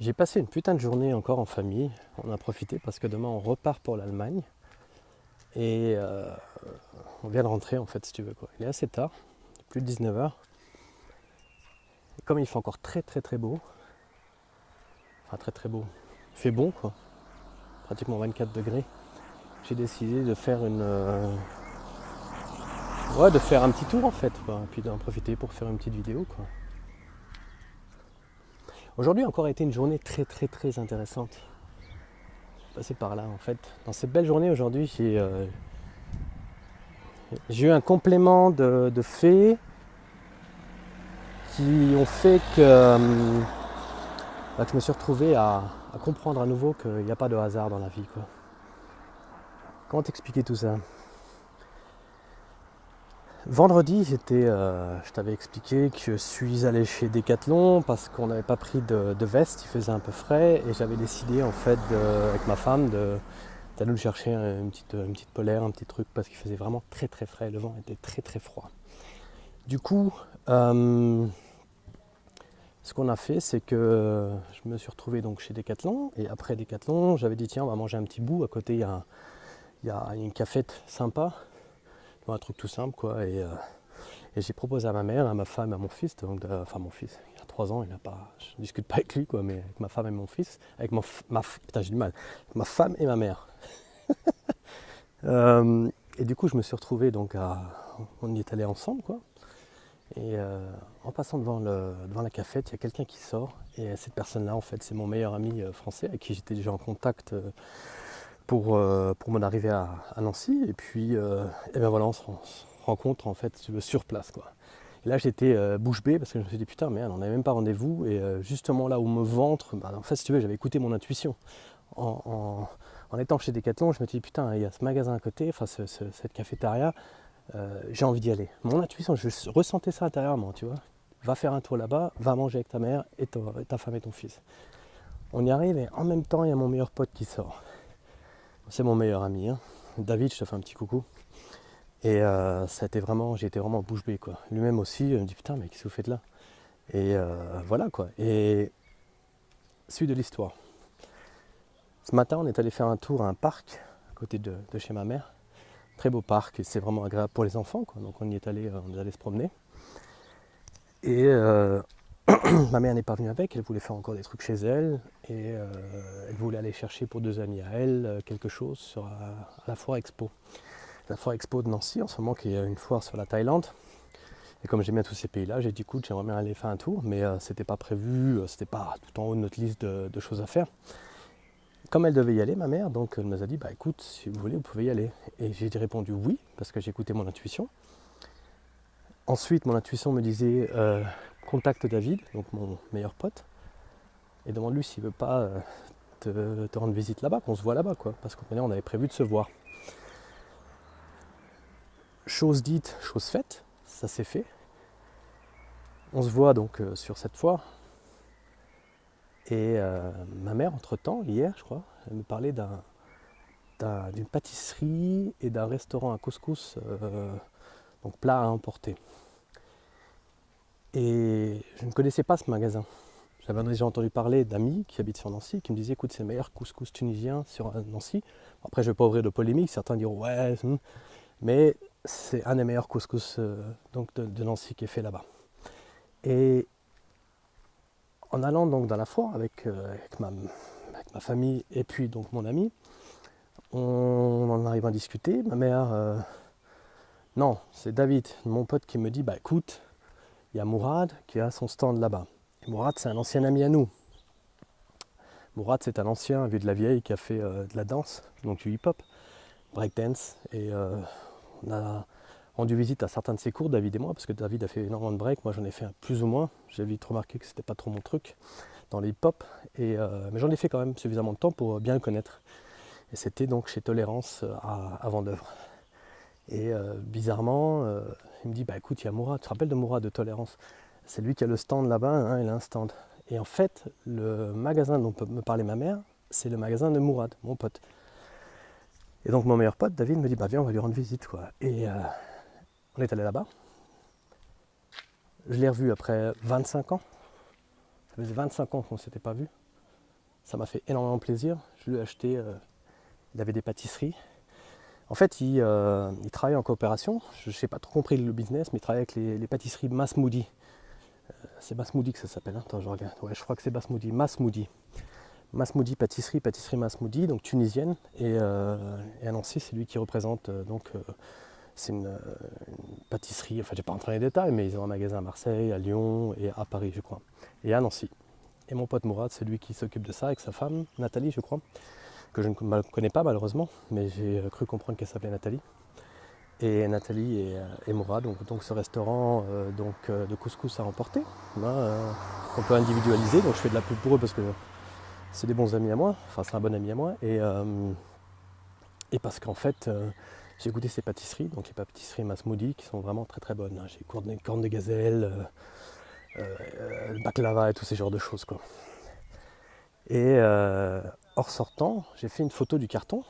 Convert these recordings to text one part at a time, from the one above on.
J'ai passé une putain de journée encore en famille. On a profité parce que demain on repart pour l'Allemagne. Et on vient de rentrer en fait si tu veux quoi. Il est assez tard, plus de 19h. Et comme il fait encore très très très beau, enfin très très beau, il fait bon quoi, pratiquement 24 degrés, j'ai décidé de faire de faire un petit tour en fait, quoi, et puis d'en profiter pour faire une petite vidéo quoi. Aujourd'hui a encore été une journée très très très intéressante. Passé par là en fait. Dans cette belle journée aujourd'hui, j'ai eu un complément de faits qui ont fait que je me suis retrouvé à comprendre à nouveau qu'il n'y a pas de hasard dans la vie, quoi. Comment t'expliquer tout ça? Vendredi, je t'avais expliqué que je suis allé chez Decathlon parce qu'on n'avait pas pris de veste, il faisait un peu frais et j'avais décidé en fait avec ma femme d'aller nous chercher une petite polaire, un petit truc parce qu'il faisait vraiment très très frais, le vent était très très froid. Du coup, ce qu'on a fait, c'est que je me suis retrouvé donc chez Decathlon et après Decathlon, j'avais dit tiens, on va manger un petit bout. À côté, il y a une cafette sympa, un truc tout simple quoi. Et j'ai proposé à ma mère, à ma femme, à mon fils, enfin mon fils, il a 3 ans, je ne discute pas avec lui quoi, mais avec ma femme et mon fils, putain j'ai du mal, ma femme et ma mère. Et du coup, je me suis retrouvé donc on y est allé ensemble quoi. Et en passant devant la cafette, il y a quelqu'un qui sort. Et cette personne-là, en fait, c'est mon meilleur ami français avec qui j'étais déjà en contact pour mon arrivée à Nancy. Et puis, et ben voilà, on se rencontre en fait sur place, quoi. Et là, j'étais bouche bée parce que je me suis dit putain, merde, on n'avait même pas rendez-vous. Et justement là où me ventre, en fait, si tu veux, j'avais écouté mon intuition. En étant chez Decathlon, je me suis dit putain, il y a ce magasin à côté, enfin cette cafétéria. J'ai envie d'y aller. Mon intuition, je ressentais ça intérieurement, tu vois. Va faire un tour là-bas, va manger avec ta mère et ta femme et ton fils. On y arrive et en même temps, il y a mon meilleur pote qui sort. C'est mon meilleur ami, hein. David, je te fais un petit coucou. Et j'ai été vraiment bouche bée, quoi. Lui-même aussi, il me dit putain, mais qu'est-ce que vous faites là? Et voilà, quoi. Et suite de l'histoire. Ce matin, on est allé faire un tour à un parc à côté de chez ma mère. Très beau parc et c'est vraiment agréable pour les enfants, quoi. Donc on est allé se promener. Et ma mère n'est pas venue avec, elle voulait faire encore des trucs chez elle. Et elle voulait aller chercher pour 2 amis à elle quelque chose à la foire expo. La foire expo de Nancy en ce moment qui est une foire sur la Thaïlande. Et comme j'aime bien tous ces pays-là, j'ai dit écoute, j'aimerais bien aller faire un tour, mais c'était pas prévu, c'était pas tout en haut de notre liste de choses à faire. Comme elle devait y aller, ma mère, donc elle nous a dit bah écoute, si vous voulez, vous pouvez y aller. Et j'ai répondu oui, parce que j'ai écouté mon intuition. Ensuite, mon intuition me disait contacte David, donc mon meilleur pote, et demande-lui s'il veut pas te rendre visite là-bas, qu'on se voit là-bas, quoi, parce qu'on avait prévu de se voir. Chose dite, chose faite, ça s'est fait. On se voit donc sur cette foire. Et ma mère, entre-temps, hier, je crois, elle me parlait d'une pâtisserie et d'un restaurant à couscous, donc plat à emporter. Et je ne connaissais pas ce magasin. J'avais déjà entendu parler d'amis qui habitent sur Nancy qui me disaient écoute, c'est le meilleur couscous tunisien sur Nancy. Après, je ne vais pas ouvrir de polémique, certains diront ouais, mais c'est un des meilleurs couscous donc de Nancy qui est fait là-bas. Et en allant donc dans la foire avec ma famille et puis donc mon ami, on en arrive à discuter. Ma mère, non, c'est David, mon pote, qui me dit bah écoute, il y a Mourad qui a son stand là-bas. Et Mourad, c'est un ancien ami à nous. Mourad, c'est un ancien vieux de la vieille qui a fait de la danse, donc du hip-hop, breakdance. Et on a rendu visite à certains de ses cours, David et moi, parce que David a fait énormément de break. Moi, j'en ai fait plus ou moins. J'ai vite remarqué que c'était pas trop mon truc dans le hip-hop. Mais j'en ai fait quand même suffisamment de temps pour bien le connaître. Et c'était donc chez Tolérance à Vendeuvre. Et bizarrement, il me dit bah écoute, il y a Mourad, tu te rappelles de Mourad de Tolérance? C'est lui qui a le stand là-bas, hein, il a un stand. Et en fait, le magasin dont me parlait ma mère, c'est le magasin de Mourad, mon pote. Et donc mon meilleur pote, David, me dit bah viens, on va lui rendre visite, quoi. Et On est allé là-bas. Je l'ai revu après 25 ans. Ça faisait 25 ans qu'on ne s'était pas vu. Ça m'a fait énormément plaisir. Je lui ai acheté, il avait des pâtisseries. En fait, il travaille en coopération. Je n'ai pas trop compris le business, mais il travaille avec les pâtisseries Masmoudi. C'est Masmoudi que ça s'appelle. Attends, je regarde. Ouais, je crois que c'est Masmoudi. Masmoudi pâtisserie Masmoudi, donc tunisienne. Et à Nancy, c'est lui qui représente. C'est une pâtisserie. Enfin, j'ai pas rentré dans les détails, mais ils ont un magasin à Marseille, à Lyon et à Paris, je crois. Et à Nancy. Et mon pote Mourad, c'est lui qui s'occupe de ça avec sa femme, Nathalie, je crois, que je ne connais pas malheureusement, mais j'ai cru comprendre qu'elle s'appelait Nathalie. Et Nathalie et Mourad, donc ce restaurant de couscous à emporter, qu'on peut individualiser. Donc je fais de la pub pour eux parce que c'est des bons amis à moi, enfin c'est un bon ami à moi, et parce qu'en fait j'ai goûté ces pâtisseries, donc les pâtisseries Masmoudi qui sont vraiment très très bonnes. J'ai cornes de gazelle, baklava et tous ces genres de choses, quoi. Et hors sortant, j'ai fait une photo du carton.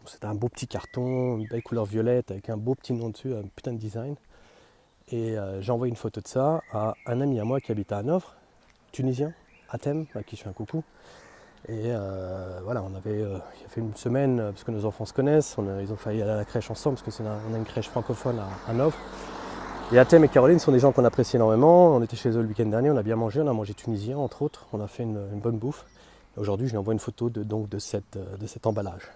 C'était un beau petit carton, une belle couleur violette avec un beau petit nom dessus, un putain de design. Et j'ai envoyé une photo de ça à un ami à moi qui habite à Hanovre, tunisien, Atem, à qui je fais un coucou. Et voilà, il y a fait une semaine, parce que nos enfants se connaissent, ils ont failli aller à la crèche ensemble, parce qu'on a une crèche francophone à Hanovre. Et Atem et Caroline sont des gens qu'on apprécie énormément. On était chez eux le week-end dernier, on a bien mangé, on a mangé tunisien entre autres, on a fait une bonne bouffe. Et aujourd'hui, je lui envoie une photo de cet emballage,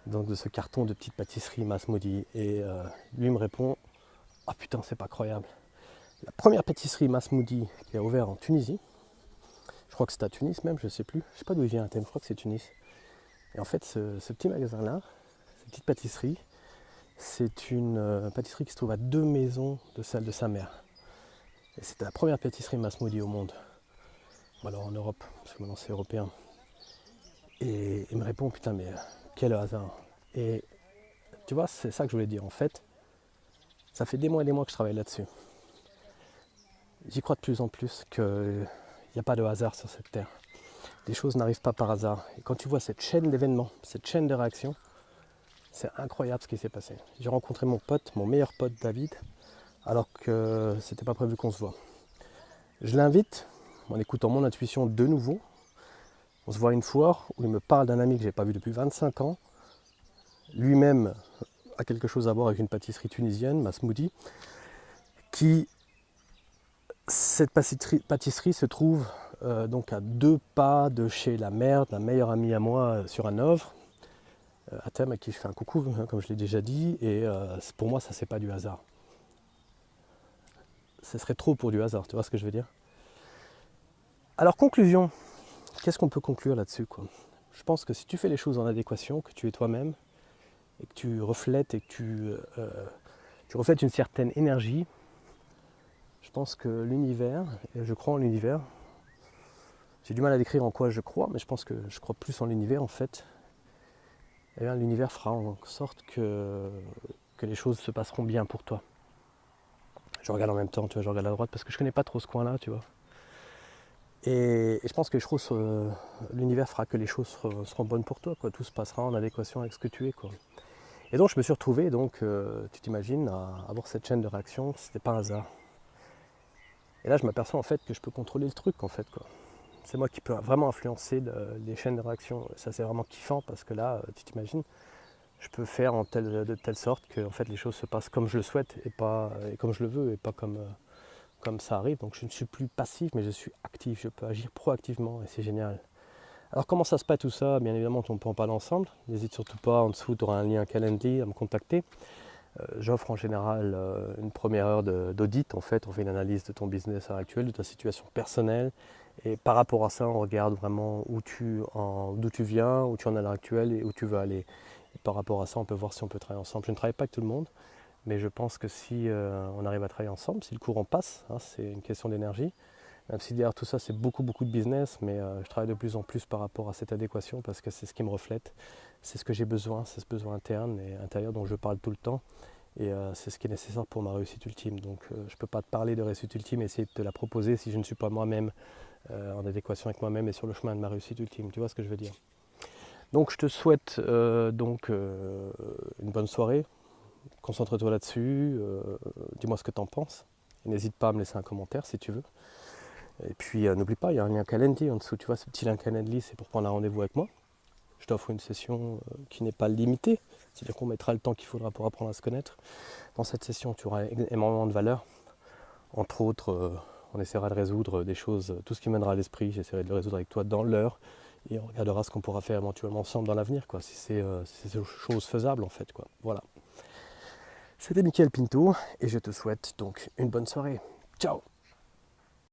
donc de ce carton de petite pâtisserie Masmoudi. Et lui me répond: ah putain, c'est pas croyable. La première pâtisserie Masmoudi qui a ouvert en Tunisie, je crois que c'est à Tunis même, je sais plus. Je sais pas d'où il vient Atem, je crois que c'est Tunis. Et en fait, ce petit magasin-là, cette petite pâtisserie, c'est une pâtisserie qui se trouve à 2 maisons de celle de sa mère. Et c'était la première pâtisserie Masmoudi au monde. Alors en Europe, parce que maintenant c'est européen. Et il me répond: putain, mais quel hasard. Et tu vois, c'est ça que je voulais dire. En fait, ça fait des mois et des mois que je travaille là-dessus. J'y crois de plus en plus qu'il n'y a pas de hasard sur cette terre. Les choses n'arrivent pas par hasard. Et quand tu vois cette chaîne d'événements, cette chaîne de réactions, c'est incroyable ce qui s'est passé. J'ai rencontré mon meilleur pote David, alors que c'était pas prévu qu'on se voit. Je l'invite, en écoutant mon intuition de nouveau. On se voit une fois où il me parle d'un ami que je n'ai pas vu depuis 25 ans. Lui-même a quelque chose à voir avec une pâtisserie tunisienne, Masmoudi, cette pâtisserie se trouve donc à 2 pas de chez la mère d'un meilleur ami à moi sur Hanovre, Atem, à qui je fais un coucou, hein, comme je l'ai déjà dit, et pour moi ça c'est pas du hasard. Ce serait trop pour du hasard, tu vois ce que je veux dire? Alors conclusion, qu'est-ce qu'on peut conclure là-dessus, quoi? Je pense que si tu fais les choses en adéquation, que tu es toi-même, et que tu reflètes et que tu reflètes une certaine énergie, je pense que l'univers, et je crois en l'univers, j'ai du mal à décrire en quoi je crois, mais je pense que je crois plus en l'univers en fait. Et bien, l'univers fera en sorte que les choses se passeront bien pour toi. Je regarde en même temps, tu vois, je regarde à droite parce que je connais pas trop ce coin-là, tu vois. Et je pense que l'univers fera que les choses seront bonnes pour toi, quoi. Tout se passera en adéquation avec ce que tu es, quoi. Et donc je me suis retrouvé, tu t'imagines, à avoir cette chaîne de réaction, c'était pas un hasard. Et là je m'aperçois en fait que je peux contrôler le truc en fait, quoi. C'est moi qui peux vraiment influencer les chaînes de réaction. Ça c'est vraiment kiffant parce que là, tu t'imagines, je peux faire de telle sorte que en fait, les choses se passent comme je le souhaite et comme je le veux et pas comme ça arrive. Donc je ne suis plus passif mais je suis actif, je peux agir proactivement et c'est génial. Alors comment ça se passe tout ça? Bien évidemment on peut en parler ensemble. N'hésite surtout pas, en dessous tu auras un lien Calendly à me contacter. J'offre en général une première heure d'audit. En fait, on fait une analyse de ton business actuel, de ta situation personnelle. Et par rapport à ça, on regarde vraiment d'où tu viens, où tu en es à l'heure actuelle et où tu veux aller. Et par rapport à ça, on peut voir si on peut travailler ensemble. Je ne travaille pas avec tout le monde, mais je pense que si on arrive à travailler ensemble, si le courant passe, hein, c'est une question d'énergie. Même si derrière tout ça, c'est beaucoup de business, mais je travaille de plus en plus par rapport à cette adéquation parce que c'est ce qui me reflète, c'est ce que j'ai besoin, c'est ce besoin interne et intérieur dont je parle tout le temps. Et c'est ce qui est nécessaire pour ma réussite ultime. Donc je ne peux pas te parler de réussite ultime et essayer de te la proposer si je ne suis pas moi-même en adéquation avec moi-même et sur le chemin de ma réussite ultime. Tu vois ce que je veux dire? Donc je te souhaite une bonne soirée, concentre-toi là-dessus, dis-moi ce que tu en penses. Et n'hésite pas à me laisser un commentaire si tu veux. Et puis n'oublie pas, il y a un lien Calendly en dessous, tu vois, ce petit lien Calendly, c'est pour prendre un rendez-vous avec moi. Je t'offre une session qui n'est pas limitée, c'est-à-dire qu'on mettra le temps qu'il faudra pour apprendre à se connaître. Dans cette session, tu auras énormément de valeur. Entre autres, on essaiera de résoudre des choses, tout ce qui mènera à l'esprit, j'essaierai de le résoudre avec toi dans l'heure. Et on regardera ce qu'on pourra faire éventuellement ensemble dans l'avenir, quoi, si c'est chose faisable en fait, quoi. Voilà. C'était Mickaël Pinto et je te souhaite donc une bonne soirée. Ciao!